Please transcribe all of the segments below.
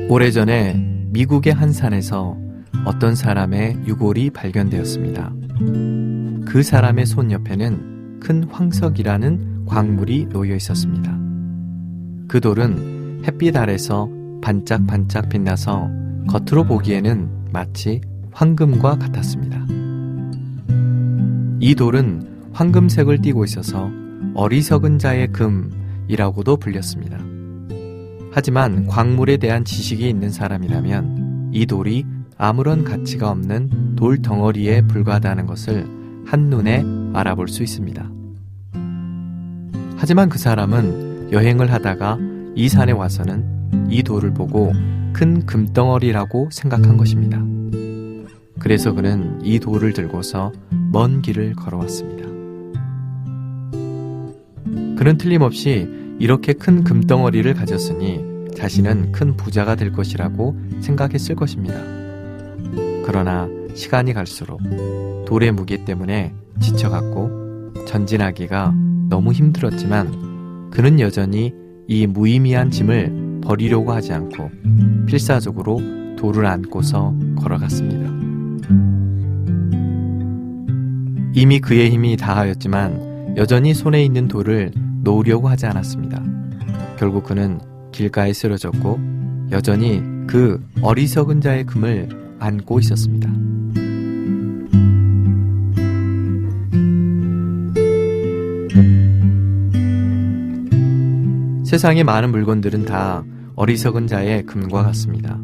오래전에 미국의 한 산에서 어떤 사람의 유골이 발견되었습니다. 그 사람의 손 옆에는 큰 황석이라는 광물이 놓여 있었습니다. 그 돌은 햇빛 아래서 반짝반짝 빛나서 겉으로 보기에는 마치 황금과 같았습니다. 이 돌은 황금색을 띠고 있어서 어리석은 자의 금이라고도 불렸습니다. 하지만 광물에 대한 지식이 있는 사람이라면 이 돌이 아무런 가치가 없는 돌 덩어리에 불과하다는 것을 한눈에 알아볼 수 있습니다. 하지만 그 사람은 여행을 하다가 이 산에 와서는 이 돌을 보고 큰 금덩어리라고 생각한 것입니다. 그래서 그는 이 돌을 들고서 먼 길을 걸어왔습니다. 그는 틀림없이 이렇게 큰 금덩어리를 가졌으니 자신은 큰 부자가 될 것이라고 생각했을 것입니다. 그러나 시간이 갈수록 돌의 무게 때문에 지쳐갔고 전진하기가 너무 힘들었지만 그는 여전히 이 무의미한 짐을 버리려고 하지 않고 필사적으로 돌을 안고서 걸어갔습니다. 이미 그의 힘이 다하였지만 여전히 손에 있는 돌을 놓으려고 하지 않았습니다. 결국 그는 길가에 쓰러졌고 여전히 그 어리석은 자의 금을 안고 있었습니다. 세상의 많은 물건들은 다 어리석은 자의 금과 같습니다.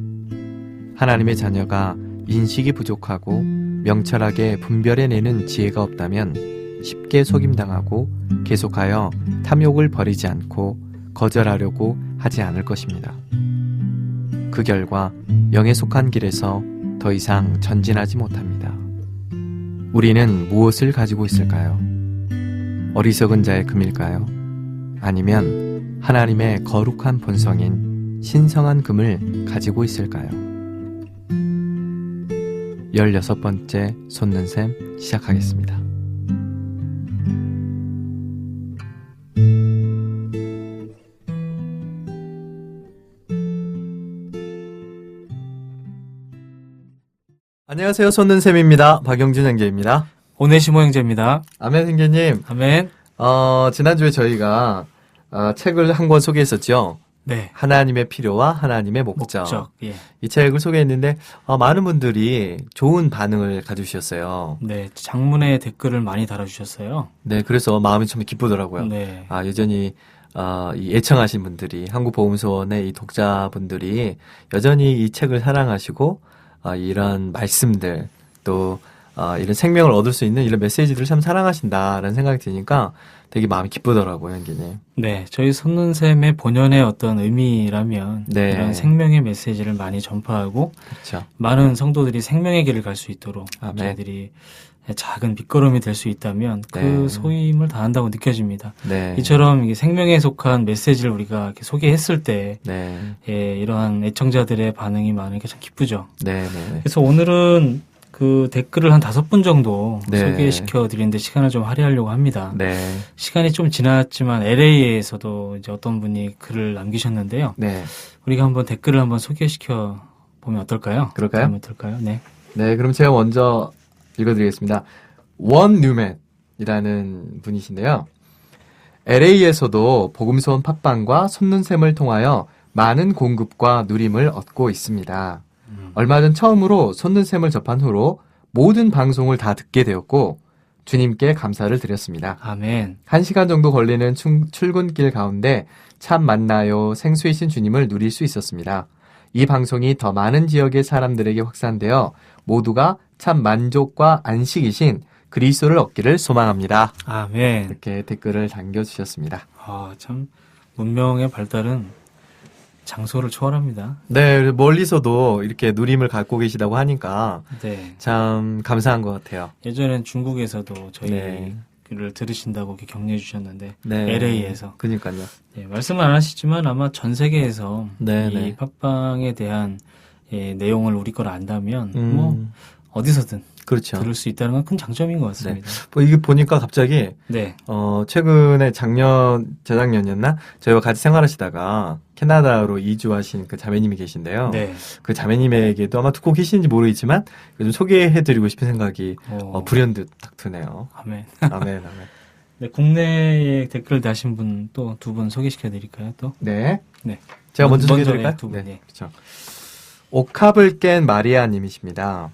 하나님의 자녀가 인식이 부족하고 명철하게 분별해내는 지혜가 없다면 쉽게 속임당하고 계속하여 탐욕을 버리지 않고 거절하려고 하지 않을 것입니다. 그 결과 영에 속한 길에서 더 이상 전진하지 못합니다. 우리는 무엇을 가지고 있을까요? 어리석은 자의 금일까요? 아니면 하나님의 거룩한 본성인 신성한 금을 가지고 있을까요? 16번째 솟는 샘 시작하겠습니다. 안녕하세요. 솟는샘입니다. 박영준 형제입니다. 오네시모 형제입니다. 아멘 형제님. 아멘. 지난주에 저희가 책을 한 권 소개했었죠. 네. 하나님의 필요와 하나님의 목적. 예. 이 책을 소개했는데 많은 분들이 좋은 반응을 가져주셨어요. 네. 장문의 댓글을 많이 달아주셨어요. 네. 그래서 마음이 참 기쁘더라고요. 네. 여전히 이 애청하신 분들이 한국복음서원의 이 독자분들이 여전히 이 책을 사랑하시고 이런 말씀들 또 이런 생명을 얻을 수 있는 이런 메시지들을 참 사랑하신다라는 생각이 드니까 되게 마음이 기쁘더라고요, 형제님. 네, 저희 솟는샘의 본연의 어떤 의미라면 네. 이런 생명의 메시지를 많이 전파하고 그렇죠. 많은 성도들이 생명의 길을 갈 수 있도록 아멘. 저희들이 작은 밑거름이 될 수 있다면 그 네. 소임을 다한다고 느껴집니다. 네. 이처럼 이게 생명에 속한 메시지를 우리가 이렇게 소개했을 때 네. 이러한 애청자들의 반응이 많으니까 참 기쁘죠. 네. 네. 그래서 오늘은 그 댓글을 한 5분 정도 네. 소개시켜 드리는데 시간을 좀 할애하려고 합니다. 네. 시간이 좀 지났지만 LA에서도 이제 어떤 분이 글을 남기셨는데요. 네. 우리가 한번 댓글을 한번 소개시켜 보면 어떨까요? 그럴까요? 하면 어떨까요? 네. 네, 그럼 제가 먼저 읽어드리겠습니다. 원 뉴맨이라는 분이신데요. LA에서도 복음소원 팟빵과 솟는샘을 통하여 많은 공급과 누림을 얻고 있습니다. 얼마 전 처음으로 솟는샘을 접한 후로 모든 방송을 다 듣게 되었고 주님께 감사를 드렸습니다. 아멘. 1시간 정도 걸리는 출근길 가운데 참 만나요 생수이신 주님을 누릴 수 있었습니다. 이 방송이 더 많은 지역의 사람들에게 확산되어 모두가 참 만족과 안식이신 그리스도를 얻기를 소망합니다. 아멘. 이렇게 댓글을 남겨주셨습니다. 참 문명의 발달은 장소를 초월합니다. 네, 멀리서도 이렇게 누림을 갖고 계시다고 하니까 네. 참 감사한 것 같아요. 예전엔 중국에서도 저희 네. 를 들으신다고 이렇게 격려해 주셨는데 네. LA에서 그러니까요. 네, 말씀은 안 하시지만 아마 전 세계에서 네, 이 네. 팟빵에 대한 내용을 우리 걸 안다면 음. 뭐 어디서든 그렇죠. 들을 수 있다는 건 큰 장점인 것 같습니다. 뭐 이게 보니까 갑자기 네. 최근에 재작년이었나? 저희와 같이 생활하시다가 캐나다로 이주하신 그 자매님이 계신데요. 네. 그 자매님에게도 아마 듣고 계시는지 모르겠지만 좀 소개해드리고 싶은 생각이 불현듯 딱 드네요. 아멘. 아멘, 아멘. 네, 국내에 댓글 다신 분 또 두 분 소개시켜 드릴까요? 또? 네. 네. 제가 먼저 소개해드릴까요? 두 분. 네. 그렇죠. 옥합을 깬 마리아님이십니다.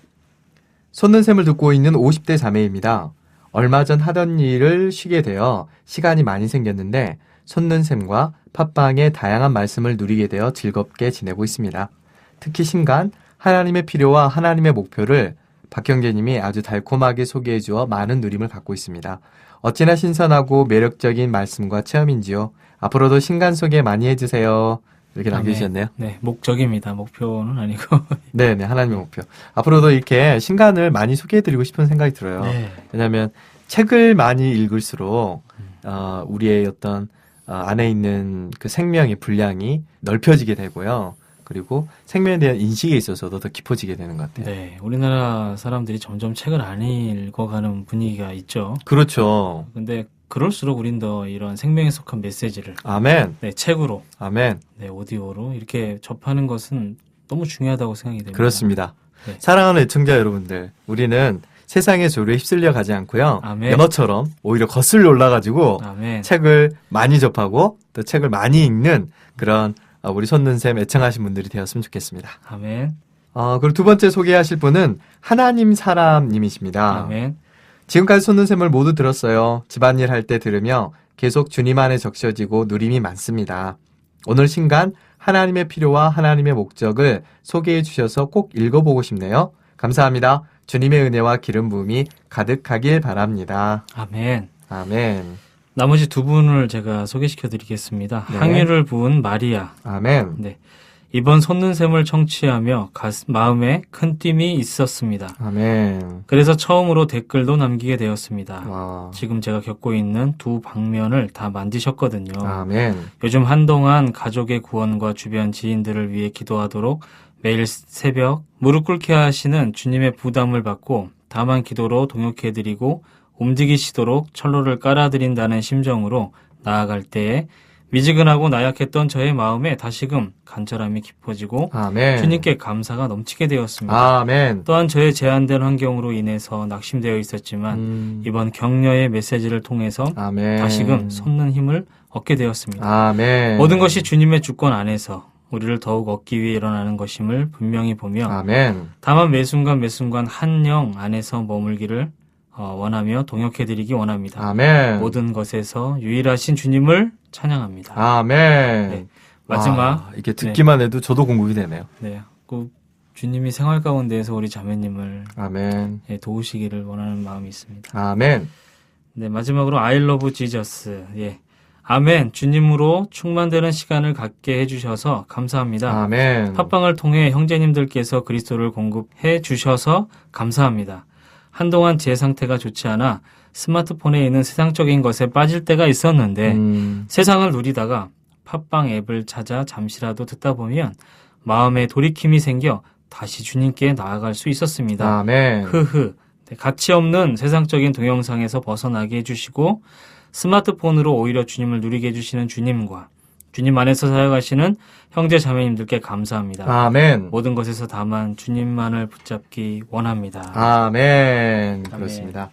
손는샘을 듣고 있는 50대 자매입니다. 얼마 전 하던 일을 쉬게 되어 시간이 많이 생겼는데 손는샘과 팟빵의 다양한 말씀을 누리게 되어 즐겁게 지내고 있습니다. 특히 신간 하나님의 필요와 하나님의 목표를 박형제님이 아주 달콤하게 소개해 주어 많은 누림을 받고 있습니다. 어찌나 신선하고 매력적인 말씀과 체험인지요. 앞으로도 신간 소개 많이 해주세요. 이렇게 남겨주셨네요. 네, 목적입니다. 목표는 아니고. 네네, 하나님의 목표. 앞으로도 이렇게 신간을 많이 소개해드리고 싶은 생각이 들어요. 네. 왜냐하면 책을 많이 읽을수록 우리의 어떤 안에 있는 그 생명의 분량이 넓혀지게 되고요. 그리고 생명에 대한 인식에 있어서도 더 깊어지게 되는 것 같아요. 네, 우리나라 사람들이 점점 책을 안 읽어가는 분위기가 있죠. 그렇죠. 근데 그럴수록 우린 더 이런 생명에 속한 메시지를 아멘. 네, 책으로, 아멘. 네, 오디오로 이렇게 접하는 것은 너무 중요하다고 생각이 됩니다. 그렇습니다. 네. 사랑하는 애청자 여러분들, 우리는 세상의 조류에 휩쓸려 가지 않고요. 아멘. 연어처럼 오히려 거슬러 올라가지고 아멘. 책을 많이 접하고 또 책을 많이 읽는 그런 우리 손는샘 애청하신 분들이 되었으면 좋겠습니다. 아멘. 그리고 두 번째 소개하실 분은 하나님 사람님이십니다. 아멘. 지금까지 손는샘을 모두 들었어요. 집안일 할 때 들으며 계속 주님 안에 적셔지고 누림이 많습니다. 오늘 신간 하나님의 필요와 하나님의 목적을 소개해 주셔서 꼭 읽어보고 싶네요. 감사합니다. 주님의 은혜와 기름 부음이 가득하길 바랍니다. 아멘. 아멘. 나머지 두 분을 제가 소개시켜 드리겠습니다. 네. 항유를 부은 마리아. 아멘. 네. 이번 손는샘을 청취하며 마음에 큰 뜀이 있었습니다. 아멘. 그래서 처음으로 댓글도 남기게 되었습니다. 와. 지금 제가 겪고 있는 두 방면을 다 만지셨거든요. 아멘. 요즘 한동안 가족의 구원과 주변 지인들을 위해 기도하도록 매일 새벽 무릎 꿇게 하시는 주님의 부담을 받고 다만 기도로 동역해드리고 움직이시도록 철로를 깔아드린다는 심정으로 나아갈 때에 미지근하고 나약했던 저의 마음에 다시금 간절함이 깊어지고 아멘. 주님께 감사가 넘치게 되었습니다. 아멘. 또한 저의 제한된 환경으로 인해서 낙심되어 있었지만 이번 격려의 메시지를 통해서 아멘. 다시금 솟는 힘을 얻게 되었습니다. 아멘. 모든 것이 주님의 주권 안에서 우리를 더욱 얻기 위해 일어나는 것임을 분명히 보며 아멘. 다만 매 순간 한 영 안에서 머물기를 원하며 동역해드리기 원합니다. 아멘. 모든 것에서 유일하신 주님을 찬양합니다. 아멘. 네. 마지막 이게 듣기만 해도 저도 공급이 되네요. 네, 꼭 주님이 생활 가운데에서 우리 자매님을 아멘. 도우시기를 원하는 마음이 있습니다. 아멘. 네, 마지막으로 I love Jesus. 예. 아멘. 주님으로 충만되는 시간을 갖게 해주셔서 감사합니다. 아멘. 팟빵을 통해 형제님들께서 그리스도를 공급해 주셔서 감사합니다. 한동안 제 상태가 좋지 않아 스마트폰에 있는 세상적인 것에 빠질 때가 있었는데 세상을 누리다가 팟빵 앱을 찾아 잠시라도 듣다 보면 마음에 돌이킴이 생겨 다시 주님께 나아갈 수 있었습니다. 아멘. 흐흐. 네, 가치 없는 세상적인 동영상에서 벗어나게 해주시고 스마트폰으로 오히려 주님을 누리게 해주시는 주님과 주님 안에서 사역하시는 형제 자매님들께 감사합니다. 아멘. 모든 것에서 다만 주님만을 붙잡기 원합니다. 아멘. 그렇습니다.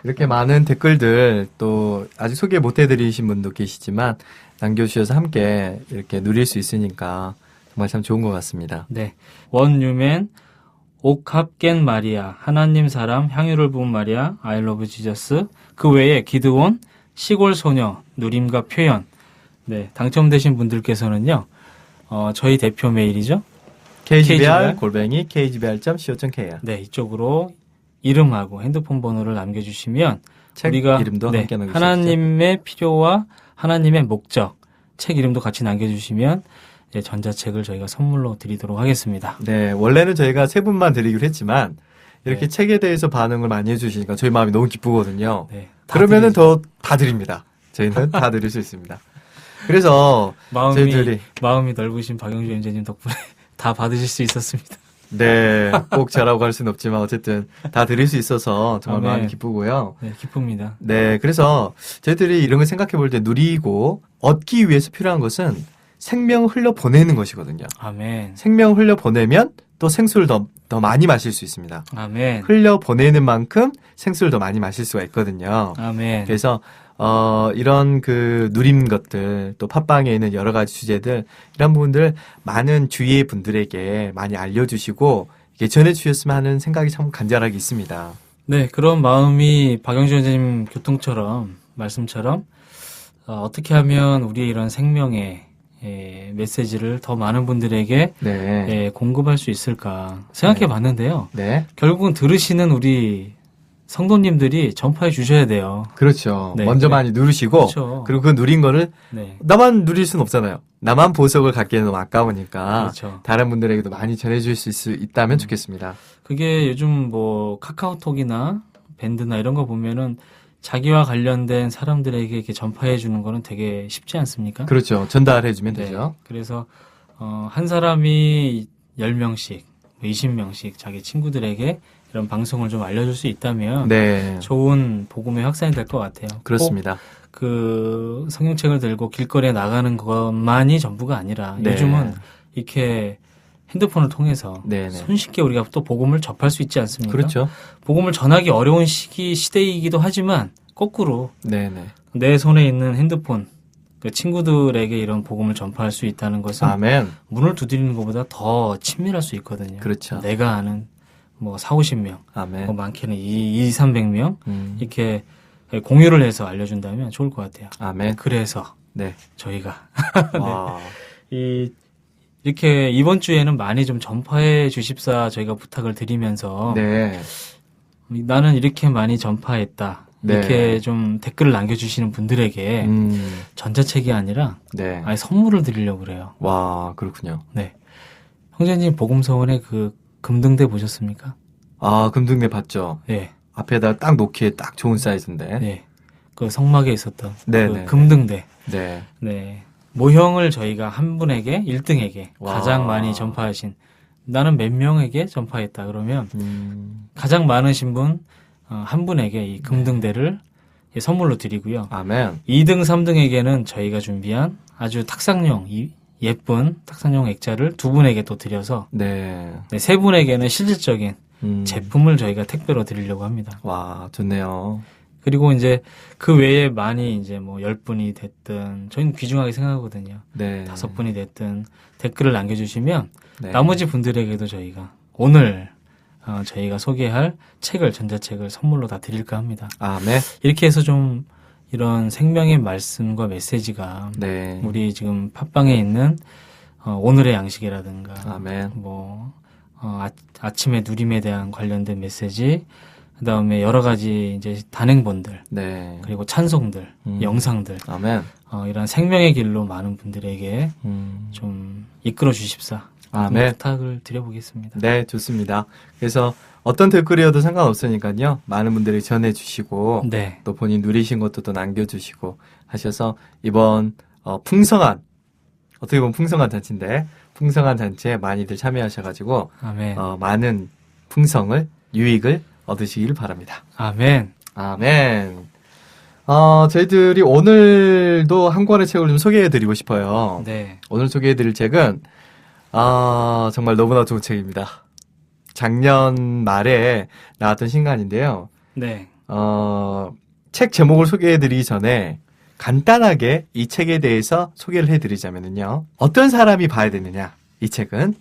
이렇게 많은 댓글들 또 아직 소개 못 해드리신 분도 계시지만 남겨주셔서 함께 이렇게 누릴 수 있으니까 정말 참 좋은 것 같습니다. 네. 원유맨, 옥합깬 마리아, 하나님 사람, 향유를 부은 마리아, I love Jesus, 그 외에 기드온, 시골 소녀, 누림과 표현. 네. 당첨되신 분들께서는요, 저희 대표 메일이죠. kgbr@kgbr.co.kr. 네. 이쪽으로 이름하고 핸드폰 번호를 남겨주시면 책 우리가 이름도 함께 남겨주시죠. 하나님의 필요와 하나님의 목적, 책 이름도 같이 남겨주시면 전자책을 저희가 선물로 드리도록 하겠습니다. 네, 원래는 저희가 세 분만 드리기로 했지만 이렇게 네. 책에 대해서 반응을 많이 해주시니까 저희 마음이 너무 기쁘거든요. 네. 그러면은 더 다 드립니다. 저희는 다 드릴 수 있습니다. 그래서 마음이 넓으신 박영주 연재님 덕분에 다 받으실 수 있었습니다. 네, 꼭 저라고 할 수는 없지만 어쨌든 다 드릴 수 있어서 정말 마음이 기쁘고요. 네, 기쁩니다. 네, 그래서 저희들이 이런 걸 생각해 볼 때 누리고 얻기 위해서 필요한 것은 생명을 흘려 보내는 것이거든요. 아멘. 생명을 흘려 보내면 또 생수를 더 많이 마실 수 있습니다. 아멘. 흘려 보내는 만큼 생수를 더 많이 마실 수가 있거든요. 아멘. 그래서 이런 그 누린 것들, 또 팟빵에 있는 여러 가지 주제들, 이런 부분들 많은 주위의 분들에게 많이 알려주시고, 이게 전해주셨으면 하는 생각이 참 간절하게 있습니다. 네, 그런 마음이 박영주 선생님 말씀처럼, 어떻게 하면 우리의 이런 생명의 메시지를 더 많은 분들에게 공급할 수 있을까 생각해 봤는데요. 네. 결국은 들으시는 우리 성도님들이 전파해 주셔야 돼요. 그렇죠. 네, 먼저 많이 누르시고, 그렇죠. 그리고 그 누린 거를 나만 누릴 수는 없잖아요. 나만 보석을 갖기에는 너무 아까우니까 그렇죠. 다른 분들에게도 많이 전해줄 수 있다면 좋겠습니다. 그게 요즘 뭐 카카오톡이나 밴드나 이런 거 보면은 자기와 관련된 사람들에게 이렇게 전파해 주는 거는 되게 쉽지 않습니까? 그렇죠. 전달해 주면 되죠. 그래서 한 사람이 10명씩, 20명씩 자기 친구들에게 이런 방송을 좀 알려줄 수 있다면 좋은 복음의 확산이 될 것 같아요. 그렇습니다. 그 성경책을 들고 길거리에 나가는 것만이 전부가 아니라 요즘은 이렇게 핸드폰을 통해서 손쉽게 우리가 또 복음을 접할 수 있지 않습니까? 그렇죠. 복음을 전하기 어려운 시대이기도 하지만 거꾸로 내 손에 있는 핸드폰, 그 친구들에게 이런 복음을 전파할 수 있다는 것은 문을 두드리는 것보다 더 친밀할 수 있거든요. 그렇죠. 내가 아는 뭐 40-50명, 뭐 많게는 200-300명 이렇게 공유를 해서 알려준다면 좋을 것 같아요. 그래서 저희가 이렇게 이번 주에는 많이 좀 전파해 주십사 저희가 부탁을 드리면서 나는 이렇게 많이 전파했다. 이렇게 좀 댓글을 남겨주시는 분들에게 전자책이 아니라 아예 선물을 드리려고 그래요. 와, 그렇군요. 네. 형제님 복음서원의 그 금등대 보셨습니까? 아, 금등대 봤죠? 네. 앞에다 딱 놓기에 딱 좋은 사이즈인데. 네. 그 성막에 있었던 그 금등대. 네. 모형을 저희가 한 분에게 1등에게 가장 많이 전파하신 나는 몇 명에게 전파했다 그러면 가장 많으신 분 한 분에게 이 금등대를 선물로 드리고요. 2등, 3등에게는 저희가 준비한 아주 탁상용 예쁜 탁상용 액자를 2분에게 또 드려서 세 분에게는 실질적인 제품을 저희가 택배로 드리려고 합니다. 와, 좋네요. 그리고 이제 그 외에 많이 이제 뭐 10분이 됐든 저희는 귀중하게 생각하거든요. 5분이 됐든 댓글을 남겨주시면 나머지 분들에게도 저희가 오늘 저희가 소개할 전자책을 선물로 다 드릴까 합니다. 이렇게 해서 좀 이런 생명의 말씀과 메시지가 우리 지금 팟빵에 있는 오늘의 양식이라든가 뭐 아침의 누림에 대한 관련된 메시지, 그다음에 여러 가지 이제 단행본들, 그리고 찬송들, 영상들, 이런 생명의 길로 많은 분들에게 좀 이끌어 주십사. 부탁을 드려보겠습니다. 네, 좋습니다. 그래서 어떤 댓글이어도 상관없으니까요. 많은 분들이 전해주시고 또 본인 누리신 것도 또 남겨주시고 하셔서 이번 풍성한 어떻게 보면 풍성한 잔치인데 풍성한 잔치에 많이들 참여하셔가지고 많은 풍성을 유익을 얻으시길 바랍니다. 아멘. 저희들이 오늘도 한 권의 책을 좀 소개해드리고 싶어요. 오늘 소개해드릴 책은 정말 너무나 좋은 책입니다. 작년 말에 나왔던 신간인데요. 책 제목을 소개해드리기 전에 간단하게 이 책에 대해서 소개를 해드리자면요. 어떤 사람이 봐야 되느냐? 이 책은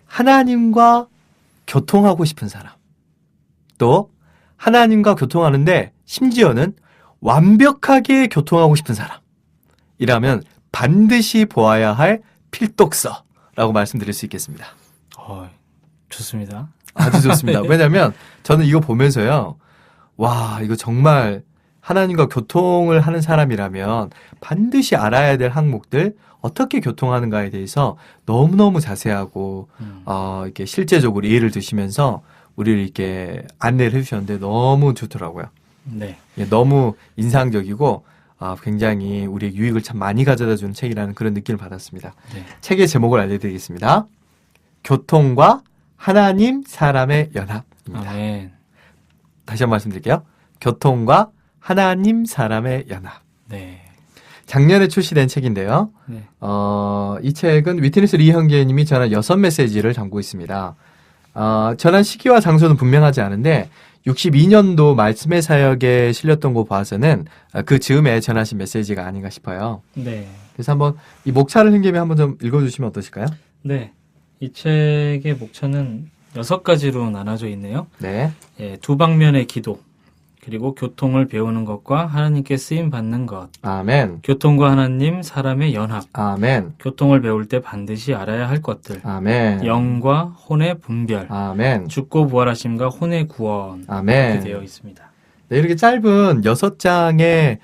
하나님과 교통하고 싶은 사람, 또 하나님과 교통하는데 심지어는 완벽하게 교통하고 싶은 사람이라면 반드시 보아야 할 필독서라고 말씀드릴 수 있겠습니다. 좋습니다. 아주 좋습니다. 왜냐하면 저는 이거 보면서요. 와, 이거 정말 하나님과 교통을 하는 사람이라면 반드시 알아야 될 항목들, 어떻게 교통하는가에 대해서 너무너무 자세하고 이렇게 실제적으로 예를 드시면서 우리를 이렇게 안내를 해주셨는데 너무 좋더라고요. 네. 예, 너무 인상적이고 굉장히 우리의 유익을 참 많이 가져다 주는 책이라는 그런 느낌을 받았습니다. 네. 책의 제목을 알려드리겠습니다. 교통과 하나님, 사람의 연합입니다. 아멘. 다시 한번 말씀드릴게요. 교통과 하나님, 사람의 연합. 네. 작년에 출시된 책인데요. 네. 이 책은 위트니스 리 형제님이 전한 6메시지를 담고 있습니다. 전한 시기와 장소는 분명하지 않은데 62년도 말씀의 사역에 실렸던 거 봐서는 그 즈음에 전하신 메시지가 아닌가 싶어요. 네. 그래서 한번 이 목차를 흥김에 한번 좀 읽어주시면 어떠실까요? 네. 이 책의 목차는 6가지로 나눠져 있네요. 네. 예, 두 방면의 기도, 그리고 교통을 배우는 것과 하나님께 쓰임 받는 것, 아멘. 교통과 하나님, 사람의 연합, 아멘. 교통을 배울 때 반드시 알아야 할 것들, 아멘. 영과 혼의 분별, 아멘. 죽고 부활하심과 혼의 구원, 아멘. 이렇게 되어 있습니다. 네, 이렇게 짧은 6장의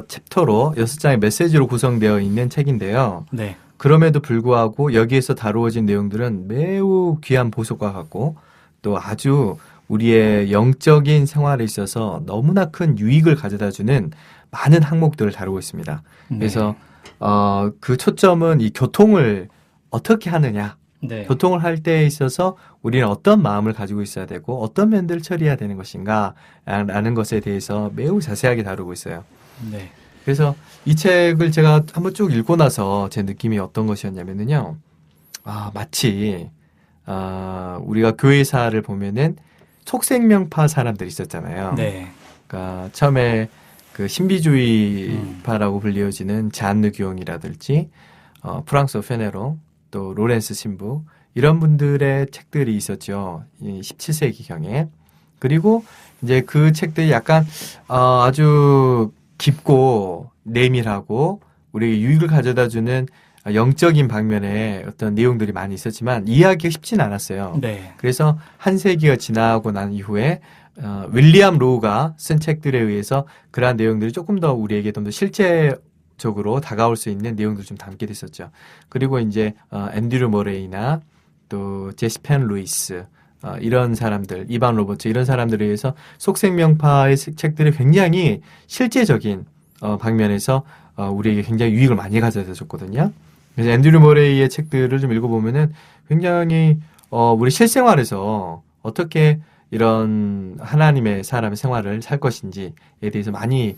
챕터로 6장의 메시지로 구성되어 있는 책인데요. 네. 그럼에도 불구하고 여기에서 다루어진 내용들은 매우 귀한 보석과 같고 또 아주 우리의 영적인 생활에 있어서 너무나 큰 유익을 가져다주는 많은 항목들을 다루고 있습니다. 네. 그래서 그 초점은 이 교통을 어떻게 하느냐, 네. 교통을 할 때에 있어서 우리는 어떤 마음을 가지고 있어야 되고 어떤 면들을 처리해야 되는 것인가 라는 것에 대해서 매우 자세하게 다루고 있어요. 네. 그래서 이 책을 제가 한번 쭉 읽고 나서 제 느낌이 어떤 것이었냐면요. 마치 우리가 교회사를 보면은 속생명파 사람들이 있었잖아요. 네. 그러니까 처음에 그 신비주의파라고 불리워지는 잔느 규엉이라든지 프랑소 페네로 또 로렌스 신부 이런 분들의 책들이 있었죠. 17세기경에. 그리고 이제 그 책들이 약간 아주 깊고 내밀하고 우리에게 유익을 가져다주는 영적인 방면의 어떤 내용들이 많이 있었지만 이해하기가 쉽진 않았어요. 네. 그래서 한 세기가 지나고 난 이후에 윌리엄 로우가 쓴 책들에 의해서 그러한 내용들이 조금 더 우리에게 좀 더 실제적으로 다가올 수 있는 내용들을 좀 담게 됐었죠. 그리고 이제 앤드류 모레이나 또 제시 펜 루이스 이런 사람들, 이반 로버츠 이런 사람들에 의해서 속생명파의 책들이 굉장히 실제적인 방면에서 우리에게 굉장히 유익을 많이 가져다 줬거든요. 그래서 앤드류 모레이의 책들을 좀 읽어보면은 굉장히 우리 실생활에서 어떻게 이런 하나님의 사람의 생활을 살 것인지에 대해서 많이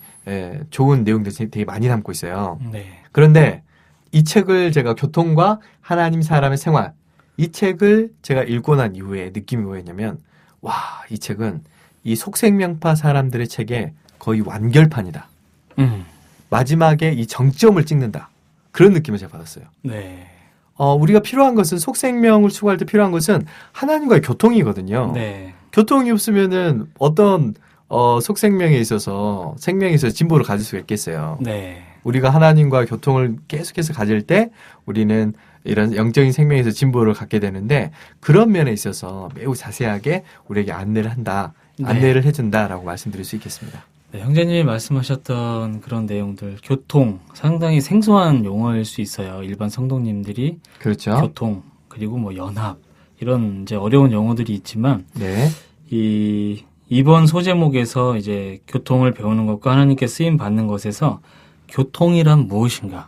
좋은 내용들이 되게 많이 담고 있어요. 네. 그런데 이 책을 제가 교통과 하나님 사람의 생활 이 책을 제가 읽고 난 이후에 느낌이 뭐였냐면 이 책은 이 속생명파 사람들의 책의 거의 완결판이다. 마지막에 이 정점을 찍는다. 그런 느낌을 제가 받았어요. 네. 우리가 필요한 것은 속생명을 추구할 때 필요한 것은 하나님과의 교통이거든요. 네. 교통이 없으면은 어떤 속생명에 있어서 생명에 있어서 진보를 가질 수가 있겠어요. 네. 우리가 하나님과 교통을 계속해서 가질 때 우리는 이런 영적인 생명에서 진보를 갖게 되는데 그런 면에 있어서 매우 자세하게 우리에게 안내를 한다. 안내를 해준다라고 말씀드릴 수 있겠습니다. 네, 형제님이 말씀하셨던 그런 내용들, 교통, 상당히 생소한 용어일 수 있어요. 일반 성도님들이. 그렇죠. 교통, 그리고 뭐 연합, 이런 이제 어려운 용어들이 있지만, 네. 이번 소제목에서 이제 교통을 배우는 것과 하나님께 쓰임 받는 것에서 교통이란 무엇인가,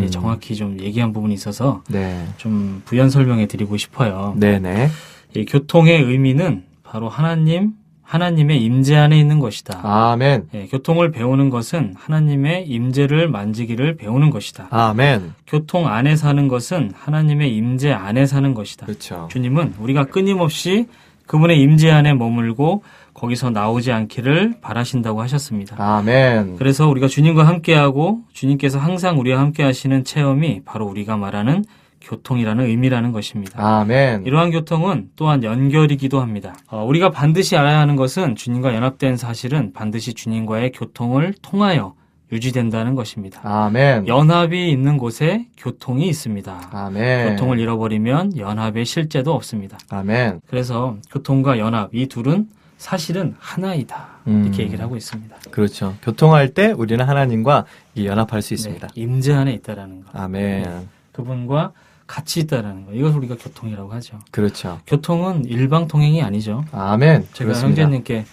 정확히 좀 얘기한 부분이 있어서, 네. 좀 부연 설명해 드리고 싶어요. 네네. 이 교통의 의미는 바로 하나님의 임재 안에 있는 것이다. 아멘. 예, 교통을 배우는 것은 하나님의 임재를 만지기를 배우는 것이다. 아멘. 교통 안에 사는 것은 하나님의 임재 안에 사는 것이다. 그렇죠. 주님은 우리가 끊임없이 그분의 임재 안에 머물고 거기서 나오지 않기를 바라신다고 하셨습니다. 아멘. 그래서 우리가 주님과 함께하고 주님께서 항상 우리와 함께 하시는 체험이 바로 우리가 말하는 교통이라는 의미라는 것입니다. 아멘. 이러한 교통은 또한 연결이기도 합니다. 우리가 반드시 알아야 하는 것은 주님과 연합된 사실은 반드시 주님과의 교통을 통하여 유지된다는 것입니다. 아멘. 연합이 있는 곳에 교통이 있습니다. 아멘. 교통을 잃어버리면 연합의 실제도 없습니다. 아멘. 그래서 교통과 연합 이 둘은 사실은 하나이다. 이렇게 얘기를 하고 있습니다. 그렇죠. 교통할 때 우리는 하나님과 연합할 수 있습니다. 네, 임재 안에 있다라는 것. 아멘. 네, 그분과 같이 있다라는 거. 이것을 우리가 교통이라고 하죠. 그렇죠. 교통은 일방통행이 아니죠. 아멘. 제가 그렇습니다. 형제님께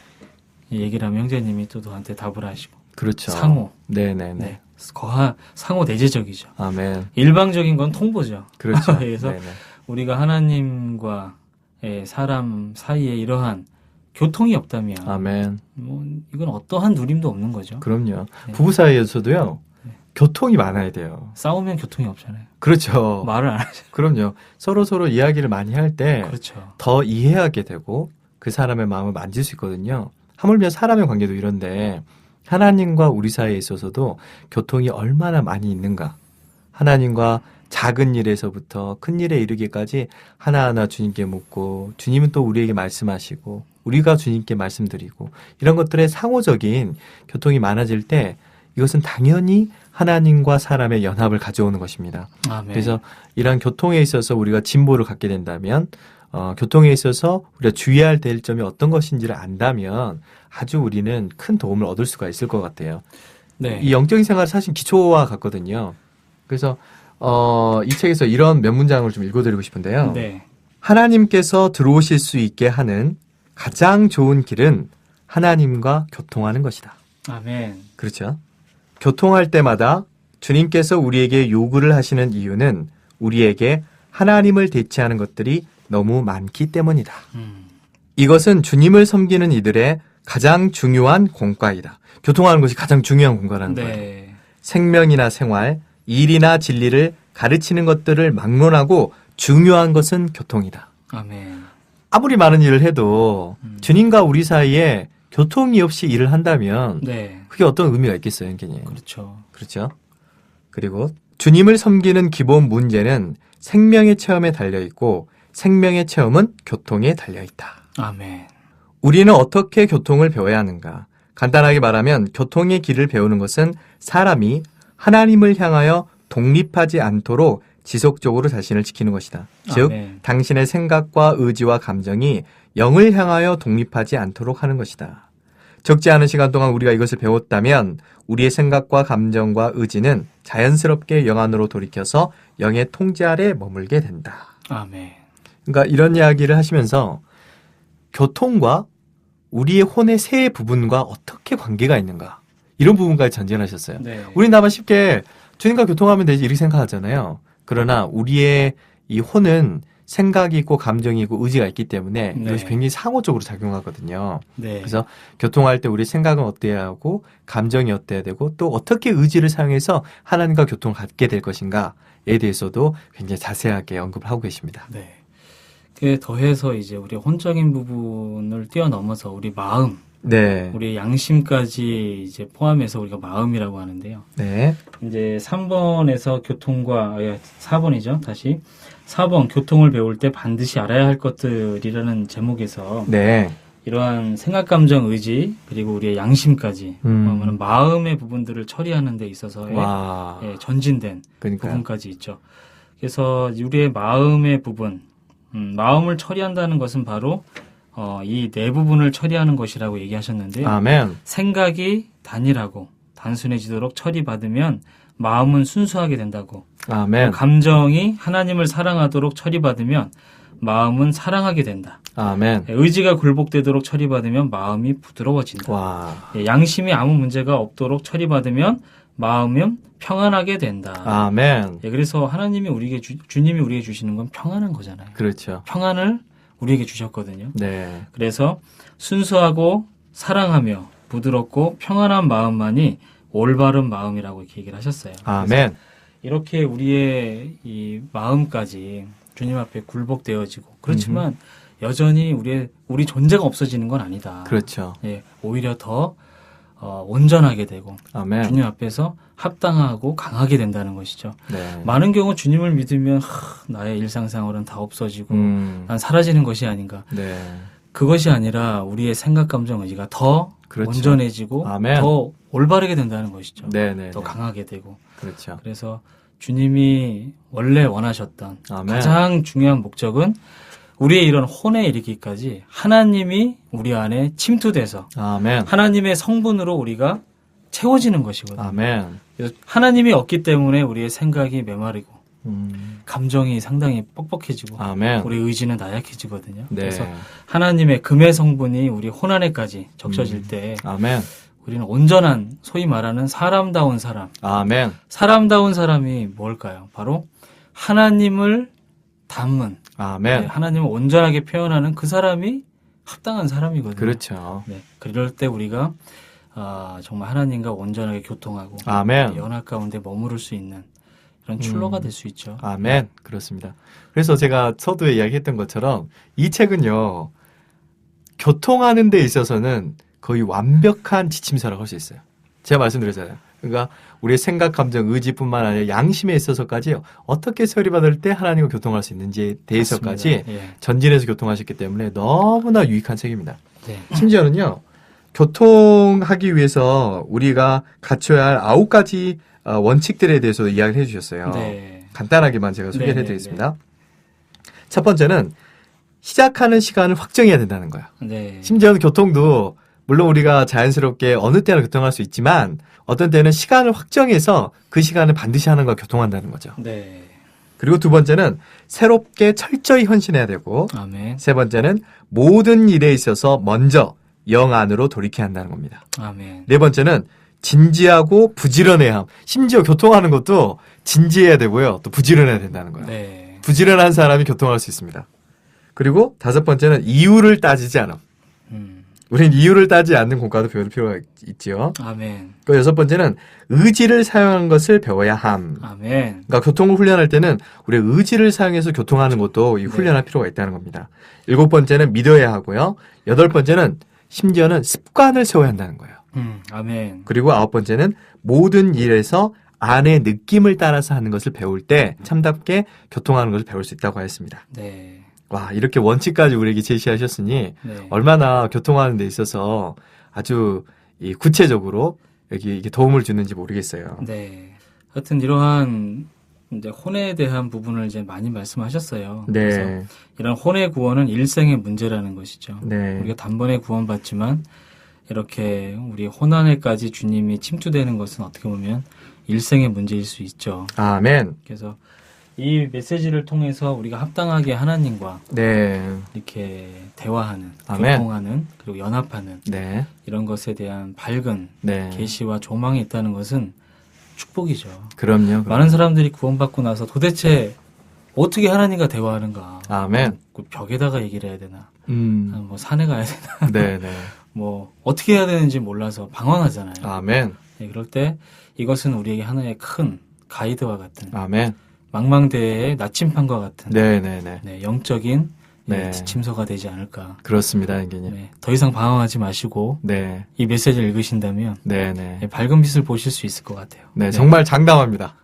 이 얘기를 하면 형제님이 또 저한테 답을 하시고. 그렇죠. 상호. 네네네. 네. 상호 내재적이죠. 아멘. 일방적인 건 통보죠. 그렇죠. 그래서 네네. 우리가 하나님과 사람 사이에 이러한 교통이 없다면 아멘. 뭐 이건 어떠한 누림도 없는 거죠. 그럼요. 네. 부부 사이에서도요. 네. 교통이 많아야 돼요. 싸우면 교통이 없잖아요. 그렇죠. 말을 안 하죠. 그럼요. 서로 이야기를 많이 할 때 더 그렇죠. 이해하게 되고 그 사람의 마음을 만질 수 있거든요. 하물며 사람의 관계도 이런데 하나님과 우리 사이에 있어서도 교통이 얼마나 많이 있는가. 하나님과 작은 일에서부터 큰 일에 이르기까지 하나하나 주님께 묻고 주님은 또 우리에게 말씀하시고 우리가 주님께 말씀드리고 이런 것들의 상호적인 교통이 많아질 때 이것은 당연히 하나님과 사람의 연합을 가져오는 것입니다. 아멘. 그래서 이러한 교통에 있어서 우리가 진보를 갖게 된다면 교통에 있어서 우리가 주의해야 될 점이 어떤 것인지를 안다면 아주 우리는 큰 도움을 얻을 수가 있을 것 같아요. 네. 이 영적인 생활은 사실 기초와 같거든요. 그래서 이 책에서 이런 몇 문장을 좀 읽어드리고 싶은데요. 네. 하나님께서 들어오실 수 있게 하는 가장 좋은 길은 하나님과 교통하는 것이다. 아멘. 그렇죠. 교통할 때마다 주님께서 우리에게 요구를 하시는 이유는 우리에게 하나님을 대체하는 것들이 너무 많기 때문이다. 이것은 주님을 섬기는 이들의 가장 중요한 공과이다. 교통하는 것이 가장 중요한 공과라는 거예요. 네. 생명이나 생활, 일이나 진리를 가르치는 것들을 막론하고 중요한 것은 교통이다. 아멘. 아무리 많은 일을 해도 주님과 우리 사이에 교통이 없이 일을 한다면 네. 그게 어떤 의미가 있겠어요, 형님? 그렇죠. 그렇죠. 그리고 주님을 섬기는 기본 문제는 생명의 체험에 달려 있고 생명의 체험은 교통에 달려 있다. 아멘. 우리는 어떻게 교통을 배워야 하는가? 간단하게 말하면 교통의 길을 배우는 것은 사람이 하나님을 향하여 독립하지 않도록 지속적으로 자신을 지키는 것이다. 즉, 아멘. 당신의 생각과 의지와 감정이 영을 향하여 독립하지 않도록 하는 것이다. 적지 않은 시간 동안 우리가 이것을 배웠다면 우리의 생각과 감정과 의지는 자연스럽게 영 안으로 돌이켜서 영의 통제 아래 머물게 된다. 아멘. 그러니까 이런 이야기를 하시면서 교통과 우리의 혼의 세 부분과 어떻게 관계가 있는가 이런 부분까지 전제하셨어요. 네. 우린 다만 쉽게 주님과 교통하면 되지 이렇게 생각하잖아요. 그러나 우리의 이 혼은 생각이 있고 감정이 있고 의지가 있기 때문에 네. 이것이 굉장히 상호적으로 작용하거든요. 네. 그래서 교통할 때 우리 생각은 어때야 하고 감정이 어때야 되고 또 어떻게 의지를 사용해서 하나님과 교통을 갖게 될 것인가에 대해서도 굉장히 자세하게 언급을 하고 계십니다. 네. 그 더해서 이제 우리 혼적인 부분을 뛰어넘어서 우리 마음, 네. 우리 양심까지 이제 포함해서 우리가 마음이라고 하는데요. 네. 이제 3번에서 교통과 4번이죠. 다시 4번 교통을 배울 때 반드시 알아야 할 것들이라는 제목에서 네. 이러한 생각, 감정, 의지 그리고 우리의 양심까지 그러면 마음의 부분들을 처리하는 데 있어서의 와. 전진된 그러니까요. 부분까지 있죠. 그래서 우리의 마음의 부분, 마음을 처리한다는 것은 바로 이 네 부분을 처리하는 것이라고 얘기하셨는데요. 아멘. 생각이 단일하고 단순해지도록 처리받으면 마음은 순수하게 된다고. 아멘. 감정이 하나님을 사랑하도록 처리받으면 마음은 사랑하게 된다. 아멘. 의지가 굴복되도록 처리받으면 마음이 부드러워진다. 와. 양심이 아무 문제가 없도록 처리받으면 마음은 평안하게 된다. 아멘. 그래서 하나님이 우리에게 주님이 우리에게 주시는 건 평안한 거잖아요. 그렇죠. 평안을 우리에게 주셨거든요. 네. 그래서 순수하고 사랑하며 부드럽고 평안한 마음만이 올바른 마음이라고 이렇게 얘기를 하셨어요. 아멘. 이렇게 우리의 이 마음까지 주님 앞에 굴복되어지고 그렇지만 여전히 우리 존재가 없어지는 건 아니다. 그렇죠. 오히려 더 온전하게 되고 아멘. 주님 앞에서 합당하고 강하게 된다는 것이죠. 네. 많은 경우 주님을 믿으면 나의 일상생활은 다 없어지고 난 사라지는 것이 아닌가. 네. 그것이 아니라 우리의 생각, 감정, 의지가 더 그렇죠. 온전해지고 아멘. 더 올바르게 된다는 것이죠. 네네. 더 강하게 되고. 그렇죠. 그래서 주님이 원래 원하셨던 아멘. 가장 중요한 목적은 우리의 이런 혼에 이르기까지 하나님이 우리 안에 침투돼서 아멘. 하나님의 성분으로 우리가 채워지는 것이거든요. 아멘. 그래서 하나님이 없기 때문에 우리의 생각이 메마르고 감정이 상당히 뻑뻑해지고 아멘. 우리 의지는 나약해지거든요. 네. 그래서 하나님의 금의 성분이 우리 혼안에까지 적셔질 때 아멘. 우리는 온전한 소위 말하는 사람다운 사람. 아멘. 사람다운 사람이 뭘까요? 바로 하나님을 닮은 아멘. 네, 하나님을 온전하게 표현하는 그 사람이 합당한 사람이거든요. 그렇죠. 네, 그럴 때 우리가 정말 하나님과 온전하게 교통하고 아멘. 연합 가운데 머무를 수 있는 이런 출로가 될 수 있죠. 아멘. 그렇습니다. 그래서 제가 서두에 이야기했던 것처럼 이 책은요. 교통하는 데 있어서는 거의 완벽한 지침서라고 할 수 있어요. 제가 말씀드렸잖아요. 그러니까 우리의 생각, 감정, 의지뿐만 아니라 양심에 있어서까지 어떻게 처리받을 때 하나님과 교통할 수 있는지에 대해서까지 예. 전진해서 교통하셨기 때문에 너무나 유익한 책입니다. 네. 심지어는요. 교통하기 위해서 우리가 갖춰야 할 9가지 원칙들에 대해서 이야기를 해주셨어요. 네. 간단하게만 제가 소개를 네, 해드리겠습니다. 첫 번째는 시작하는 시간을 확정해야 된다는 거예요. 네. 심지어는 교통도 물론 우리가 자연스럽게 어느 때나 교통할 수 있지만 어떤 때는 시간을 확정해서 그 시간을 반드시 하는 걸 교통한다는 거죠. 네. 그리고 두 번째는 새롭게 철저히 헌신해야 되고 아멘. 세 번째는 모든 일에 있어서 먼저 영 안으로 돌이켜야 한다는 겁니다. 아멘. 네 번째는 진지하고 부지런해야 함. 심지어 교통하는 것도 진지해야 되고요. 또 부지런해야 된다는 거예요. 네. 부지런한 사람이 교통할 수 있습니다. 그리고 다섯 번째는 이유를 따지지 않음. 우린 이유를 따지지 않는 공과도 배울 필요가 있지요. 아멘. 또 여섯 번째는 의지를 사용하는 것을 배워야 함. 아멘. 그러니까 교통을 훈련할 때는 우리 의지를 사용해서 교통하는 것도 이 훈련할 필요가 있다는 겁니다. 일곱 번째는 믿어야 하고요. 여덟 번째는 심지어는 습관을 세워야 한다는 거예요. 아멘. 그리고 아홉 번째는 모든 일에서 안의 느낌을 따라서 하는 것을 배울 때 참답게 교통하는 것을 배울 수 있다고 하였습니다. 네. 와, 이렇게 원칙까지 우리에게 제시하셨으니 네. 얼마나 교통하는 데 있어서 아주 이 구체적으로 여기 이게 도움을 주는지 모르겠어요. 네. 하여튼 이러한 이제 혼에 대한 부분을 이제 많이 말씀하셨어요. 네. 그래서 이런 혼의 구원은 일생의 문제라는 것이죠. 네. 우리가 단번에 구원받지만 이렇게 우리 혼안에까지 주님이 침투되는 것은 어떻게 보면 일생의 문제일 수 있죠. 아멘. 그래서 이 메시지를 통해서 우리가 합당하게 하나님과 네. 이렇게 대화하는, 아멘. 교통하는, 그리고 연합하는 네. 이런 것에 대한 밝은 네. 계시와 조망이 있다는 것은 축복이죠. 그럼요. 많은 사람들이 구원받고 나서 도대체 어떻게 하나님과 대화하는가? 아멘. 그 벽에다가 얘기를 해야 되나? 뭐 산에 가야 되나? 네, 네. 뭐 어떻게 해야 되는지 몰라서 방황하잖아요. 아멘. 네, 그럴 때 이것은 우리에게 하나의 큰 가이드와 같은 아멘. 망망대해의 나침판과 같은 네, 네, 네. 네, 영적인 네. 지침서가 되지 않을까. 그렇습니다, 인기님. 네, 더 이상 방황하지 마시고 네. 이 메시지를 읽으신다면 네, 네. 네, 밝은 빛을 보실 수 있을 것 같아요. 네, 정말 장담합니다.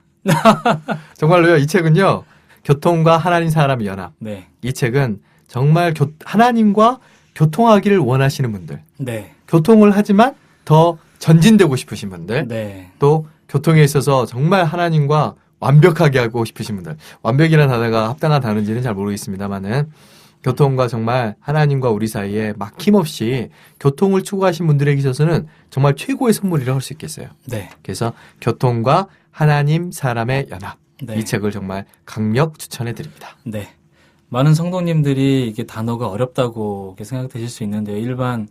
정말로요, 이 책은요, 교통과 하나님 사람의 연합. 네. 이 책은 정말 하나님과 교통하기를 원하시는 분들, 네. 교통을 하지만 더 전진되고 싶으신 분들, 네. 또 교통에 있어서 정말 하나님과 완벽하게 하고 싶으신 분들, 완벽이라는 단어가 합당한 단어인지는 잘 모르겠습니다만은 교통과 정말 하나님과 우리 사이에 막힘없이 교통을 추구하신 분들에게 있어서는 정말 최고의 선물이라고 할 수 있겠어요. 네. 그래서 교통과 하나님 사람의 연합, 네. 이 책을 정말 강력 추천해 드립니다. 네. 많은 성도님들이 이게 단어가 어렵다고 이렇게 생각되실 수 있는데요. 일반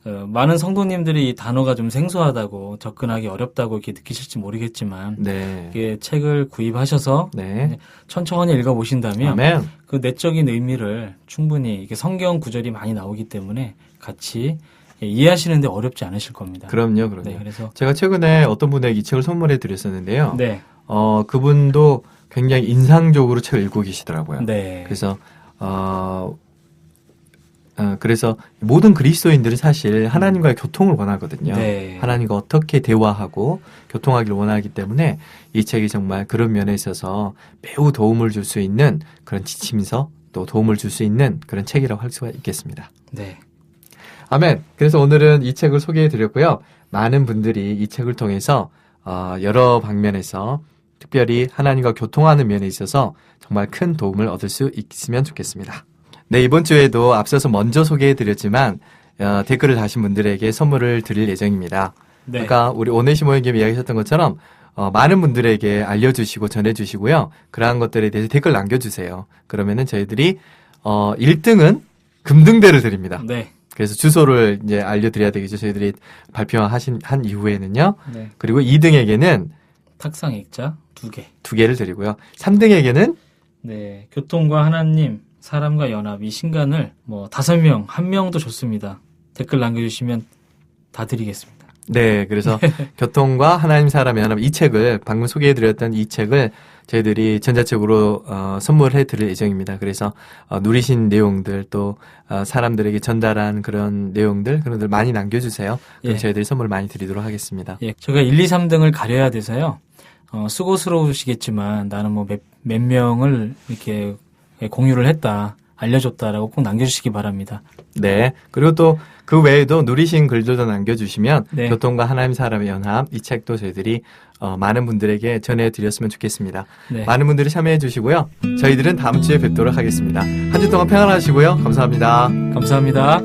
많은 성도님들이 이 단어가 좀 생소하다고 접근하기 어렵다고 이렇게 느끼실지 모르겠지만 네. 이게 책을 구입하셔서 네. 천천히 읽어보신다면 아멘. 그 내적인 의미를 충분히 이게 성경 구절이 많이 나오기 때문에 같이 이해하시는데 어렵지 않으실 겁니다. 그럼요, 그럼요. 네, 그래서 제가 최근에 어떤 분에게 이 책을 선물해 드렸었는데요. 네, 그분도 굉장히 인상적으로 책을 읽고 계시더라고요. 네, 그래서 모든 그리스도인들은 사실 하나님과의 교통을 원하거든요. 네. 하나님과 어떻게 대화하고 교통하기를 원하기 때문에 이 책이 정말 그런 면에 있어서 매우 도움을 줄 수 있는 그런 지침서, 또 도움을 줄 수 있는 그런 책이라고 할 수가 있겠습니다. 네, 아멘. 그래서 오늘은 이 책을 소개해 드렸고요. 많은 분들이 이 책을 통해서 여러 방면에서 특별히 하나님과 교통하는 면에 있어서 정말 큰 도움을 얻을 수 있으면 좋겠습니다. 네, 이번 주에도 앞서서 먼저 소개해 드렸지만 댓글을 다신 분들에게 선물을 드릴 예정입니다. 네. 아까 우리 오네시모에게 이야기하셨던 것처럼 많은 분들에게 알려주시고 전해주시고요. 그러한 것들에 대해서 댓글 남겨주세요. 그러면은 저희들이 1등은 금등대를 드립니다. 네. 그래서 주소를 이제 알려드려야 되겠죠. 저희들이 한 이후에는요. 네. 그리고 2등에게는 탁상 액자 2개. 2개를 드리고요. 3등에게는 네. 교통과 하나님, 사람과 연합, 이 신간을 5명, 1명도 좋습니다. 댓글 남겨주시면 다 드리겠습니다. 네, 그래서 교통과 하나님 사람의 연합 이 책을 방금 소개해드렸던 이 책을 저희들이 전자책으로 선물해 드릴 예정입니다. 그래서 누리신 내용들 또 사람들에게 전달한 그런 내용들 그런 들 많이 남겨주세요. 그럼 예. 저희들이 선물 많이 드리도록 하겠습니다. 예, 제가 1, 2, 3등을 가려야 돼서요. 수고스러우시겠지만 나는 몇 명을 이렇게 공유를 했다, 알려줬다라고 꼭 남겨주시기 바랍니다. 네. 그리고 또 그 외에도 누리신 글들도 남겨주시면 네. 교통과 하나님 사람의 연합 이 책도 저희들이 많은 분들에게 전해드렸으면 좋겠습니다. 네. 많은 분들이 참여해 주시고요. 저희들은 다음 주에 뵙도록 하겠습니다. 한 주 동안 평안하시고요. 감사합니다. 감사합니다.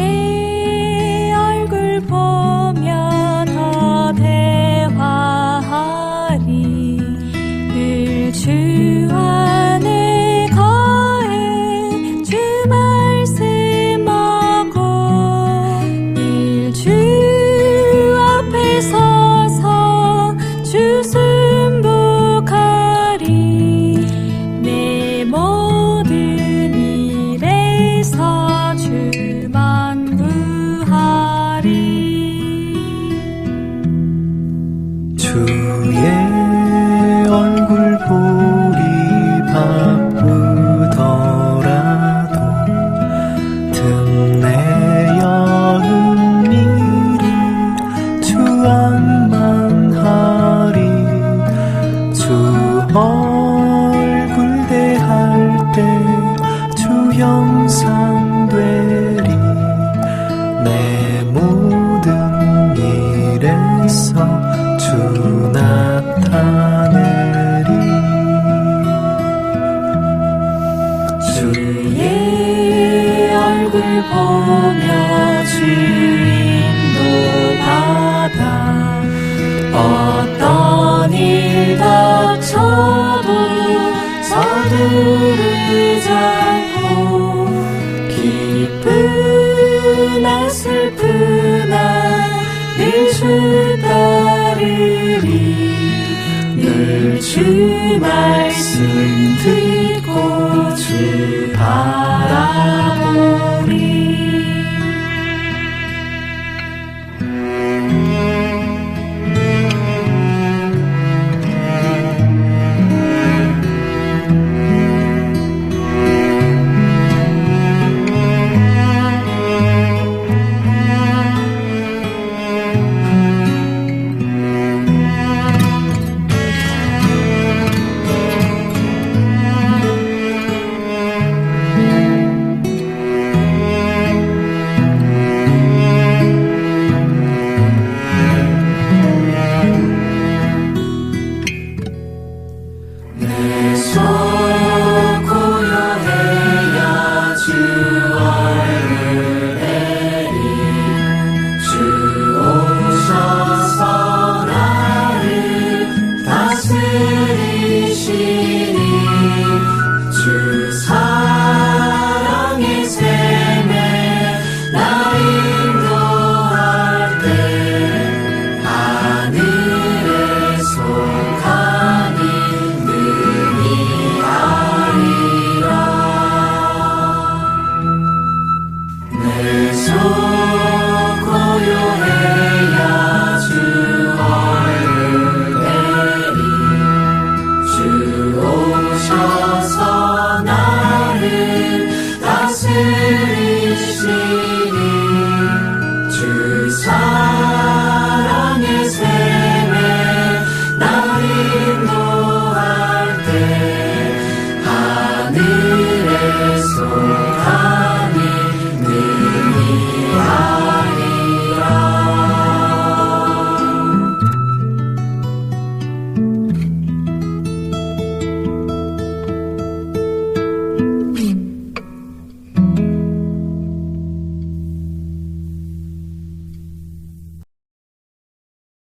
주의 얼굴 보며 더 대화하리. 늘 주 안에 거해 주 말씀하고 늘 주 앞에 서서 주 순복하리. 내 모든 일에서 주만 구하리. 주의 얼굴 보기 바쁘더라도 틈내어 은밀히 주 앞만 하리. 주 얼굴 대할 때 주 형상 되리. 내 모든 일에서 주 나타내리. 주의 얼굴 보며 주 인도받아 어떤 일 닥쳐도 서두르지 않고 기쁘나 슬프나 늘 주 따르리. 늘 주 말씀 듣고 주 바라